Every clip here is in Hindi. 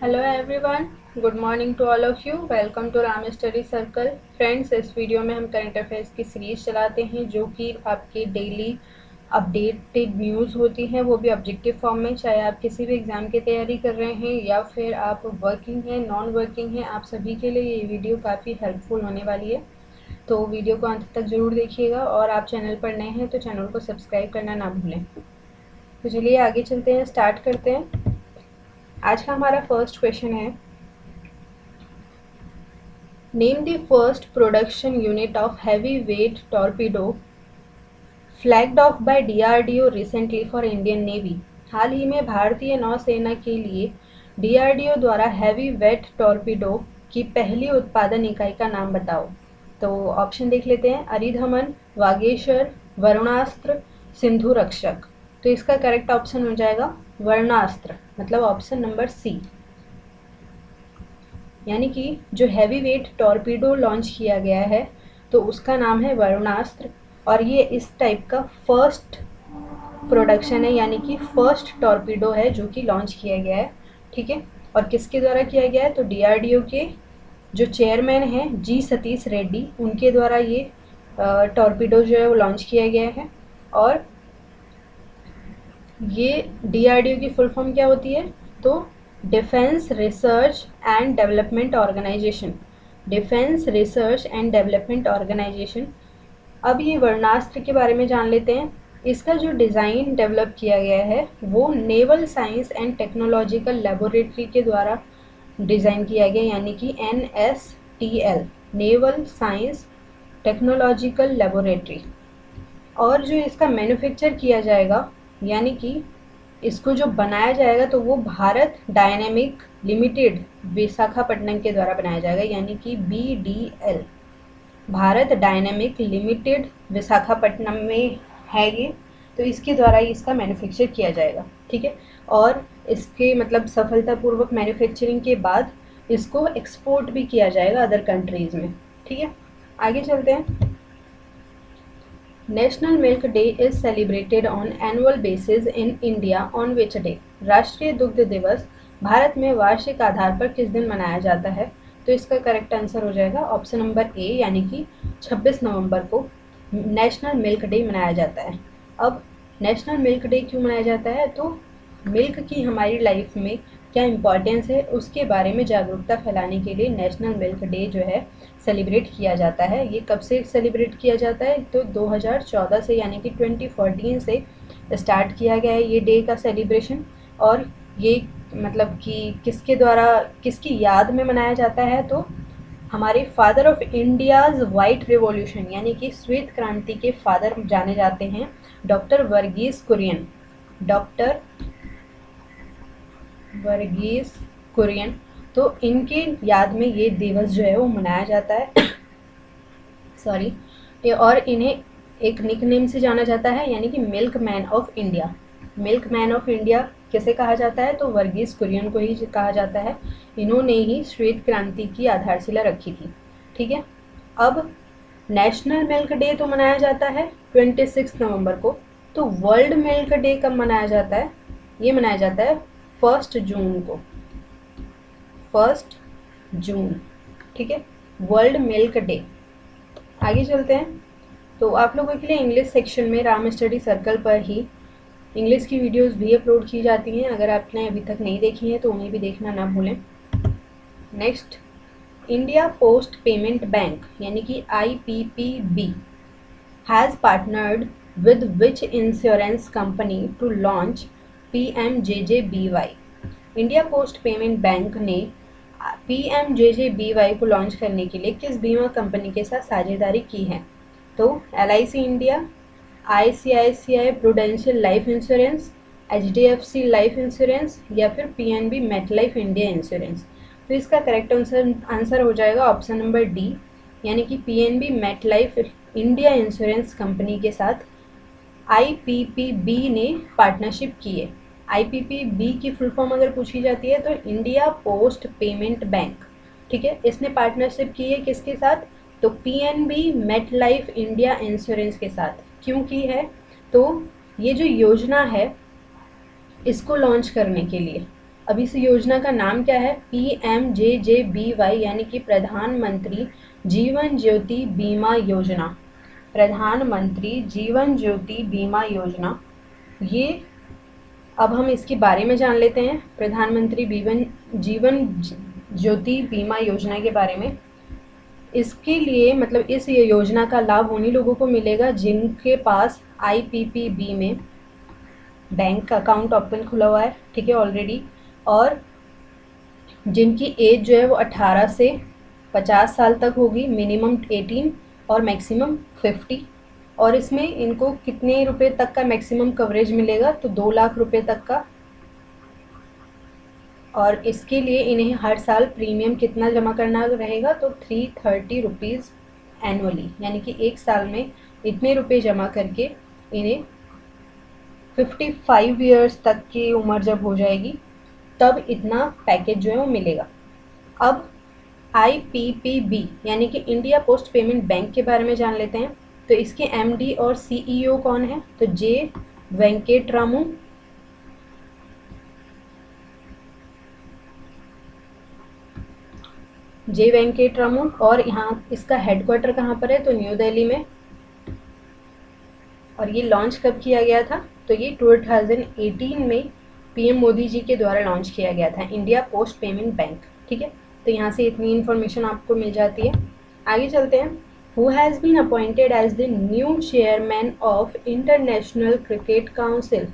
Hello everyone, good morning to all of you. Welcome to Ram study circle. Friends, इस वीडियो में हम करंट अफेयर्स की सीरीज चलाते हैं जो कि आपकी डेली अपडेटेड न्यूज़ होती हैं, वो भी ऑब्जेक्टिव फॉर्म में। चाहे आप किसी भी एग्ज़ाम की तैयारी कर रहे हैं या फिर आप वर्किंग हैं, नॉन वर्किंग हैं, आप सभी के लिए ये वीडियो काफ़ी हेल्पफुल होने वाली है। तो वीडियो को अंत तक ज़रूर देखिएगा और आप चैनल पर नए हैं तो चैनल को सब्सक्राइब करना ना भूलें। तो चलिए आगे चलते हैं, स्टार्ट करते हैं। आज का हमारा फर्स्ट क्वेश्चन है, name the first production unit of heavy weight torpedo flagged off by DRDO recently for Indian navy. हाल ही में भारतीय नौसेना के लिए डीआरडीओ द्वारा हैवी वेट टॉर्पीडो की पहली उत्पादन इकाई का नाम बताओ। तो ऑप्शन देख लेते हैं, अरिधमन, वागेश्वर, वरुणास्त्र, सिंधु रक्षक। तो इसका करेक्ट ऑप्शन हो जाएगा वरुणास्त्र, मतलब ऑप्शन नंबर सी। यानी कि जो हैवी वेट टॉर्पीडो लॉन्च किया गया है तो उसका नाम है वरुणास्त्र, और ये इस टाइप का फर्स्ट प्रोडक्शन है, यानी कि फर्स्ट टॉर्पीडो है जो कि लॉन्च किया गया है। ठीक है, और किसके द्वारा किया गया है, तो डीआरडीओ के जो चेयरमैन हैं जी सतीश रेड्डी, उनके द्वारा ये टॉर्पीडो जो है वो लॉन्च किया गया है। और ये डीआरडीओ की फुल फॉर्म क्या होती है, तो defence research and development organisation. Defence research and development organisation. अब ये वर्णास्त्र के बारे में जान लेते हैं। इसका जो डिज़ाइन डेवलप किया गया है वो naval science and technological laboratory के द्वारा डिज़ाइन किया गया, यानी कि NSTL, naval science technological laboratory. और जो इसका मैन्युफैक्चर किया जाएगा, यानी कि इसको जो बनाया जाएगा तो वो भारत डायनेमिक लिमिटेड विशाखापट्टनम के द्वारा बनाया जाएगा, यानी कि BDL, Bharat dynamic limited Visakhapatnam में है ये। तो इसके द्वारा ही इसका मैन्युफैक्चर किया जाएगा। ठीक है, और इसके मतलब सफलतापूर्वक मैन्युफैक्चरिंग के बाद इसको एक्सपोर्ट भी किया जाएगा अदर कंट्रीज़ में। ठीक है, आगे चलते हैं। National milk day is celebrated on annual basis in India on which day. राष्ट्रीय दुग्ध दिवस भारत में वार्षिक आधार पर किस दिन मनाया जाता है। तो इसका करेक्ट आंसर हो जाएगा ऑप्शन नंबर ए, यानी कि 26 नवंबर को नेशनल मिल्क डे मनाया जाता है। अब नेशनल मिल्क डे क्यों मनाया जाता है, तो मिल्क की हमारी लाइफ में क्या इम्पोर्टेंस है उसके बारे में जागरूकता फैलाने के लिए नेशनल मिल्क डे जो है सेलिब्रेट किया जाता है। ये कब से सेलिब्रेट किया जाता है, तो 2014 से, यानी कि 2014 से स्टार्ट किया गया है ये डे का सेलिब्रेशन। और ये मतलब कि किसके द्वारा, किसकी याद में मनाया जाता है, तो हमारे father of India's white revolution, यानी कि श्वेत क्रांति के फादर जाने जाते हैं डॉक्टर वर्गीस कुरियन। डॉक्टर वर्गीस कुरियन, तो इनके याद में ये दिवस जो है वो मनाया जाता है। सॉरी, और इन्हें एक निकनेम से जाना जाता है, यानी कि milk man of India. Milk man of India किसे कहा जाता है, तो वर्गीस कुरियन को ही कहा जाता है। इन्होंने ही श्वेत क्रांति की आधारशिला रखी थी। ठीक है, अब नेशनल मिल्क डे तो मनाया जाता है 26 नवंबर को, तो वर्ल्ड मिल्क डे कब मनाया जाता है, ये मनाया जाता है 1 जून को। 1 जून, ठीक है, वर्ल्ड मिल्क डे। आगे चलते हैं। तो आप लोगों के लिए इंग्लिश सेक्शन में राम स्टडी सर्कल पर ही इंग्लिश की वीडियोस भी अपलोड की जाती हैं। अगर आपने अभी तक नहीं देखी हैं तो उन्हें भी देखना ना भूलें। Next, India post payment bank, यानी कि IPPB has partnered with which insurance company to launch PMJJBY। India post payment bank ने PMJJBY को लॉन्च करने के लिए किस बीमा कंपनी के साथ साझेदारी की है, तो LIC India, ICICI prudential life insurance, HDFC life insurance, या फिर PNB मेटलाइफ इंडिया इंश्योरेंस। तो इसका करेक्ट आंसर हो जाएगा ऑप्शन नंबर डी, यानी कि PNB MetLife India insurance company के साथ IPPB ने पार्टनरशिप की है। IPPB की फुल फॉर्म अगर पूछी जाती है तो इंडिया पोस्ट पेमेंट बैंक। ठीक है, इसने पार्टनरशिप की है किसके साथ, तो PNB मेटलाइफ इंडिया इंश्योरेंस के साथ। क्यों की है, तो ये जो योजना है इसको लॉन्च करने के लिए, अब इस योजना का नाम क्या है? PMJJBY यानी कि प्रधानमंत्री जीवन ज्योति बीमा योजना। प्रधानमंत्री जीवन ज्योति बीमा योजना, ये अब हम इसके बारे में जान लेते हैं, प्रधानमंत्री जीवन ज्योति बीमा योजना के बारे में। इसके लिए मतलब इस योजना का लाभ उन्हीं लोगों को मिलेगा जिनके पास IPPB में बैंक अकाउंट ओपन खुला हुआ है, ठीक है, ऑलरेडी, और जिनकी एज जो है वो 18 से 50 साल तक होगी, मिनिमम 18 और मैक्सिमम 50। और इसमें इनको कितने रुपए तक का मैक्सिमम कवरेज मिलेगा? तो 2 लाख रुपए तक का। और इसके लिए इन्हें हर साल प्रीमियम कितना जमा करना रहेगा? तो 330 रुपीज़ एनुअली, यानी कि एक साल में इतने रुपए जमा करके इन्हें 55 ईयर्स तक की उम्र जब हो जाएगी तब इतना पैकेज जो है वो मिलेगा। अब IPPB यानी कि इंडिया पोस्ट पेमेंट बैंक के बारे में जान लेते हैं। तो इसके MD और CEO कौन है? तो J वेंकटरामू। J वेंकटरामू। और यहाँ इसका हेडक्वार्टर कहाँ पर है? तो न्यू दिल्ली में। और ये लॉन्च कब किया गया था? तो ये 2018 में PM मोदी जी के द्वारा लॉन्च किया गया था, इंडिया पोस्ट पेमेंट बैंक, ठीक है। तो यहाँ से इतनी इन्फॉर्मेशन आपको मिल जाती है। आगे चलते हैं। Who has been appointed as the new chairman of international cricket council?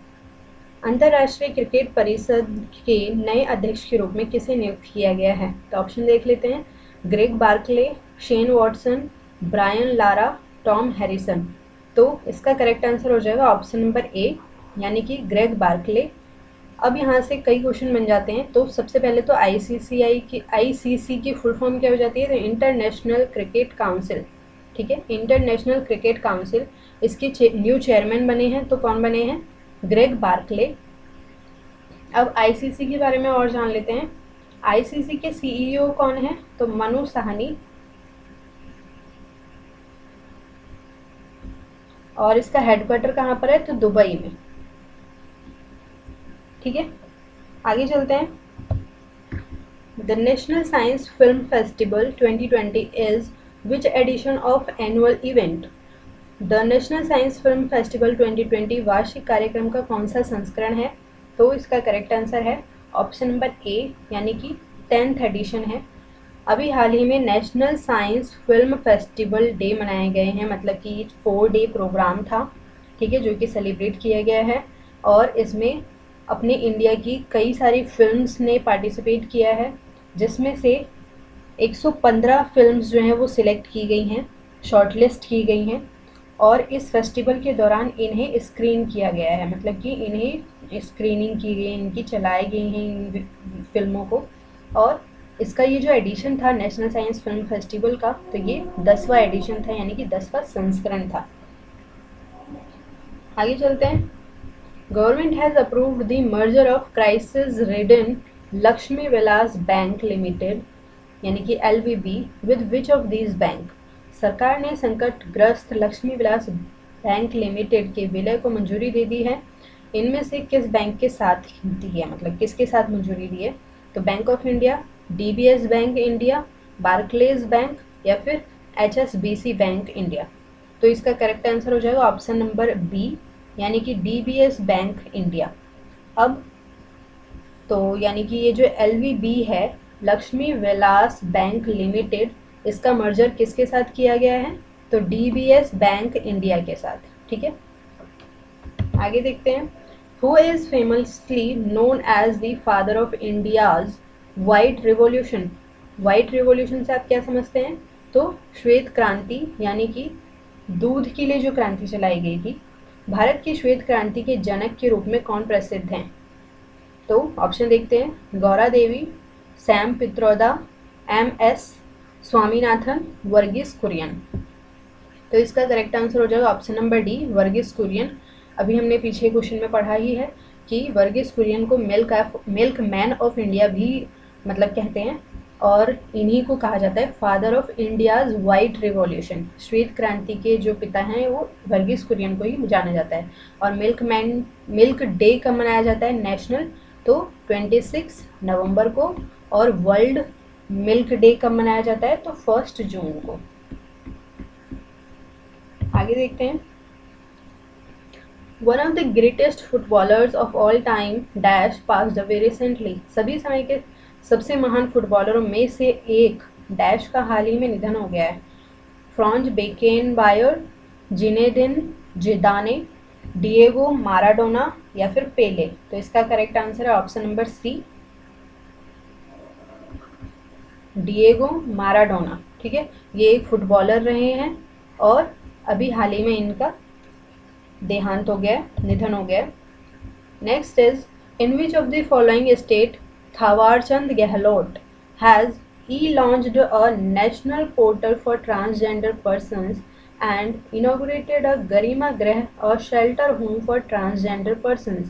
अंतर्राष्ट्रीय क्रिकेट परिषद के नए अध्यक्ष के रूप में किसे नियुक्त किया गया है? तो ऑप्शन देख लेते हैं। Greg Barclay, Shane Watson, Brian Lara, Tom Harrison. तो इसका करेक्ट आंसर हो जाएगा ऑप्शन नंबर A, यानी कि ग्रेग बार्कले। अब यहाँ से कई क्वेश्चन बन जाते हैं। तो सबसे पहले तो ICC की फुल फॉर्म क्या हो जाती है? तो इंटरनेशनल क्रिकेट काउंसिल, ठीक है, इंटरनेशनल क्रिकेट काउंसिल। इसके न्यू चेयरमैन बने हैं, तो कौन बने हैं? Greg Berkeley. अब ICC के बारे में और जान लेते हैं। ICC के CEO कौन है? तो मनु साहनी। और इसका हेडक्वार्टर कहाँ पर है? तो दुबई में, ठीक है। आगे चलते हैं। The national science film festival 2020 is which edition of annual event? The national science film festival 2020 वार्षिक कार्यक्रम का कौन सा संस्करण है? तो इसका करेक्ट आंसर है ऑप्शन नंबर A, यानी कि 10th एडिशन है। अभी हाल ही में national science film festival day मनाए गए हैं, मतलब कि 4 डे प्रोग्राम था, ठीक है, जो कि सेलिब्रेट किया गया है। और इसमें अपने इंडिया की कई सारी फिल्म्स ने पार्टिसिपेट किया है, जिसमें से 115 फिल्म्स जो हैं वो सिलेक्ट की गई हैं, शॉर्टलिस्ट की गई हैं। और इस फेस्टिवल के दौरान इन्हें स्क्रीन किया गया है, मतलब कि इन्हें स्क्रीनिंग की गई, इनकी चलाई गई हैं इन फिल्मों को। और इसका ये जो एडिशन था नेशनल साइंस फिल्म फेस्टिवल का, तो ये 10वां एडिशन था, यानी कि 10वां संस्करण था। आगे चलते हैं। Government has approved the merger of crisis ridden Lakshmi Vilas bank limited, यानी कि LVB, with which of these bank? सरकार ने संकटग्रस्त लक्ष्मी विलास बैंक लिमिटेड के विलय को मंजूरी दे दी है। इनमें से किस बैंक के साथ दी है, मतलब किसके साथ मंजूरी दी है? तो bank of India, DBS bank India, Barclays bank, या फिर HSBC बैंक इंडिया। तो इसका करेक्ट आंसर हो जाएगा ऑप्शन नंबर B, यानी कि DBS बैंक इंडिया। अब तो यानी कि ये जो LVB है, लक्ष्मी विलास बैंक लिमिटेड, इसका मर्जर किसके साथ किया गया है? तो DBS बैंक इंडिया के साथ, ठीक है। आगे देखते हैं। Who is famously known as the father of India's white revolution? White revolution से आप क्या समझते हैं? तो श्वेत क्रांति, यानी कि दूध के लिए जो क्रांति चलाई गई थी। भारत की श्वेत क्रांति के जनक के रूप में कौन प्रसिद्ध हैं? तो ऑप्शन देखते हैं। गौरा देवी, सैम पित्रोदा, MS स्वामीनाथन, वर्गीस कुरियन। तो इसका करेक्ट आंसर हो जाएगा option number D, Verghese Kurien. अभी हमने पीछे क्वेश्चन में पढ़ा ही है कि वर्गीस कुरियन को मिल्क मैन ऑफ इंडिया भी मतलब कहते हैं, और इन्हीं को कहा जाता है father of India's white revolution. श्वेत क्रांति के जो पिता हैं वो वर्गीस कुरियन को ही जाना जाता है। और मिल्क डे कब मनाया जाता है? नेशनल तो 26 नवंबर को। और वर्ल्ड मिल्क डे कब मनाया जाता है? तो 1 जून को। आगे देखते हैं। One of the greatest footballers of all time dash passed away recently. सभी समय के सबसे महान फुटबॉलरों में से एक डैश का हाल ही में निधन हो गया है। Franz Beckenbauer, Zinedine Zidane, Diego Maradona या फिर पेले। तो इसका करेक्ट आंसर है option number C, Diego Maradona. ठीक है, ये एक फुटबॉलर रहे हैं और अभी हाल ही में इनका देहांत हो गया, निधन हो गया। Next is, in which of the following state Thawarchand Gehlot has e-launched a national portal for transgender persons and inaugurated a गरिमा गृह और shelter home for transgender persons।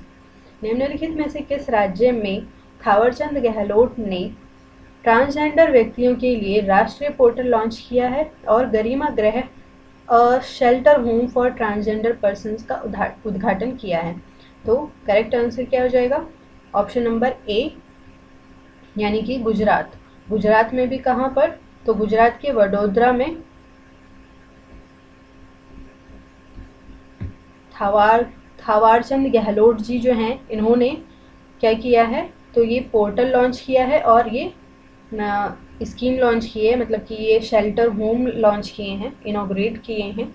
निम्नलिखित में से किस राज्य में थावरचंद गहलोत ने ट्रांसजेंडर व्यक्तियों के लिए राष्ट्रीय पोर्टल लॉन्च किया है और गरिमा गृह shelter home for transgender persons का उद्घाटन किया है? तो करेक्ट आंसर क्या हो जाएगा? ऑप्शन नंबर ए, यानी कि गुजरात। गुजरात में भी कहाँ पर? तो गुजरात के वडोदरा में थावरचंद गहलोत जी जो हैं, इन्होंने क्या किया है? तो ये पोर्टल लॉन्च किया है और ये स्कीम लॉन्च की है, मतलब कि ये शेल्टर होम लॉन्च किए हैं, इनॉग्रेट किए हैं।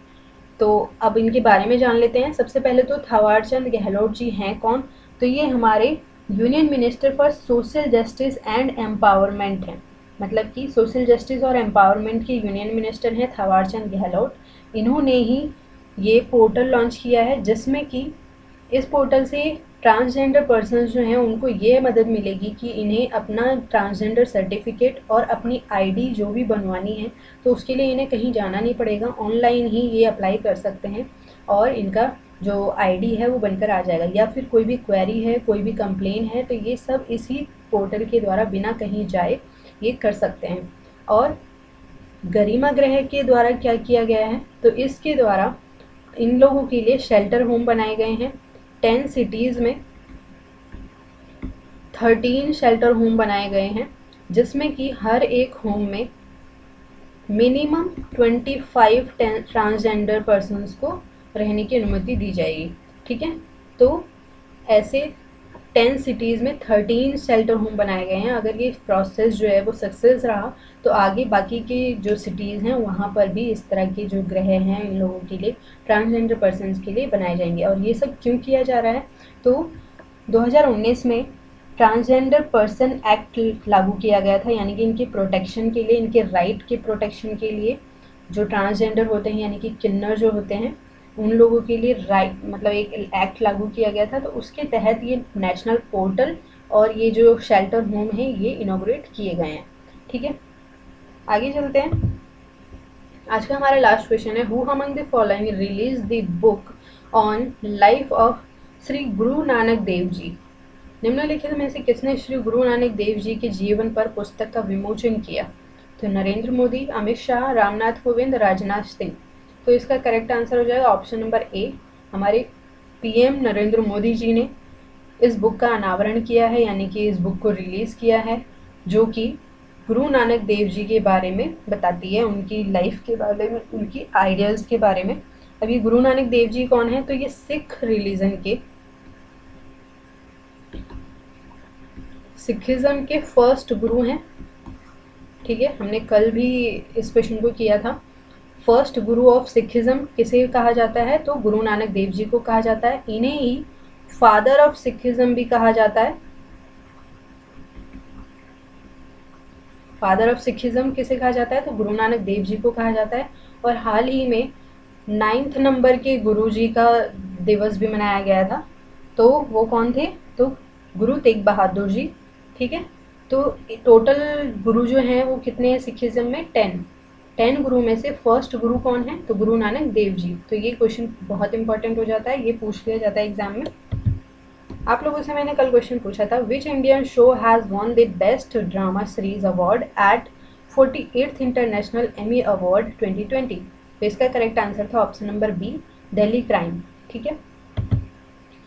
तो अब इनके बारे में जान लेते हैं। सबसे पहले तो थावरचंद गहलोत जी हैं कौन? तो ये हमारे union minister for social justice and empowerment हैं, मतलब कि सोशल जस्टिस और एम्पावरमेंट के यूनियन मिनिस्टर हैं थावरचंद गहलोत। इन्होंने ही ये पोर्टल लॉन्च किया है, जिसमें कि इस पोर्टल से ट्रांसजेंडर पर्सन्स जो हैं उनको ये मदद मिलेगी कि इन्हें अपना ट्रांसजेंडर सर्टिफिकेट और अपनी आईडी जो भी बनवानी है, तो उसके लिए इन्हें कहीं जाना नहीं पड़ेगा, ऑनलाइन ही ये अप्लाई कर सकते हैं और इनका जो आईडी है वो बनकर आ जाएगा। या फिर कोई भी क्वेरी है, कोई भी कंप्लेन है, तो ये सब इसी पोर्टल के द्वारा बिना कहीं जाए ये कर सकते हैं। और गरिमा गृह के द्वारा क्या किया गया है? तो इसके द्वारा इन लोगों के लिए शेल्टर होम बनाए गए हैं। 10 सिटीज़ में 13 शेल्टर होम बनाए गए हैं, जिसमें कि हर एक होम में मिनिमम 25 ट्रांसजेंडर पर्सन्स को रहने की अनुमति दी जाएगी। ठीक है, तो ऐसे 10 सिटीज़ में 13 शेल्टर होम बनाए गए हैं। अगर ये प्रोसेस जो है वो सक्सेस रहा तो आगे बाकी की जो सिटीज़ हैं वहाँ पर भी इस तरह के जो गृह हैं इन लोगों के लिए, ट्रांसजेंडर पर्सन्स के लिए बनाए जाएंगे। और ये सब क्यों किया जा रहा है? तो 2019 में ट्रांसजेंडर पर्सन एक्ट लागू किया गया था, यानी कि इनके प्रोटेक्शन के लिए, इनके राइट के प्रोटेक्शन के लिए, जो ट्रांसजेंडर होते हैं यानी कि किन्नर जो होते हैं उन लोगों के लिए राइट, मतलब एक एक्ट लागू किया गया था। तो उसके तहत ये नेशनल पोर्टल और ये जो शेल्टर होम है ये इनॉग्रेट किए गए हैं। ठीक है, आगे चलते हैं। आज का हमारा लास्ट क्वेश्चन है, who among the following release the book on life of Shri Guru Nanak Dev ji. निम्नलिखित में से किसने श्री गुरु नानक देव जी के जीवन पर पुस्तक का विमोचन किया? तो नरेंद्र मोदी, अमित शाह, रामनाथ कोविंद, राजनाथ सिंह। तो इसका करेक्ट आंसर हो जाएगा ऑप्शन नंबर ए, हमारे पीएम नरेंद्र मोदी जी ने इस बुक का अनावरण किया है, यानी कि इस बुक को रिलीज़ किया है, जो कि गुरु नानक देव जी के बारे में बताती है, उनकी लाइफ के बारे में, उनकी आइडियल्स के बारे में। अब ये गुरु नानक देव जी कौन है? तो ये सिख सिखिज़म के फर्स्ट गुरु हैं। ठीक है, हमने कल भी इस क्वेश्चन को किया था। फर्स्ट गुरु ऑफ सिखिज़म किसे कहा जाता है? तो गुरु नानक देव जी को कहा जाता है। इन्हें ही फादर ऑफ सिखिज़म भी कहा जाता है। फादर ऑफ सिखिज़म किसे कहा जाता है? तो गुरु नानक देव जी को कहा जाता है। और हाल ही में 9th नंबर के गुरु जी का दिवस भी मनाया गया था। तो वो कौन थे? तो गुरु तेग बहादुर जी। ठीक है, तो टोटल गुरु जो हैं वो कितने हैं सिखिज़म में? 10 गुरु में से फर्स्ट गुरु कौन है? तो गुरु नानक देव जी। तो ये क्वेश्चन बहुत इंपॉर्टेंट हो जाता है, ये पूछ लिया जाता है एग्जाम में। आप लोगों से मैंने कल क्वेश्चन पूछा था, which Indian show has won the best drama series award at 48th international Emmy award 2020? तो इसका करेक्ट आंसर था option number B, Delhi crime. ठीक है,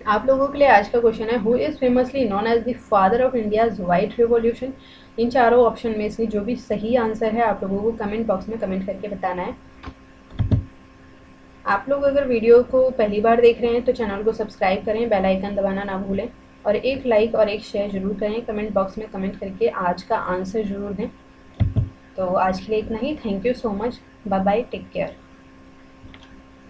आप लोगों के लिए आज का क्वेश्चन है, who is famously known as the father of India's white revolution. इन चारों ऑप्शन में से जो भी सही आंसर है आप लोगों को कमेंट बॉक्स में कमेंट करके बताना है। आप लोग अगर वीडियो को पहली बार देख रहे हैं तो चैनल को सब्सक्राइब करें, बेल आइकन दबाना ना भूलें और एक लाइक और एक शेयर ज़रूर करें। कमेंट बॉक्स में कमेंट करके आज का आंसर ज़रूर दें। तो आज के लिए इतना ही। Thank you so much. Bye bye, take care.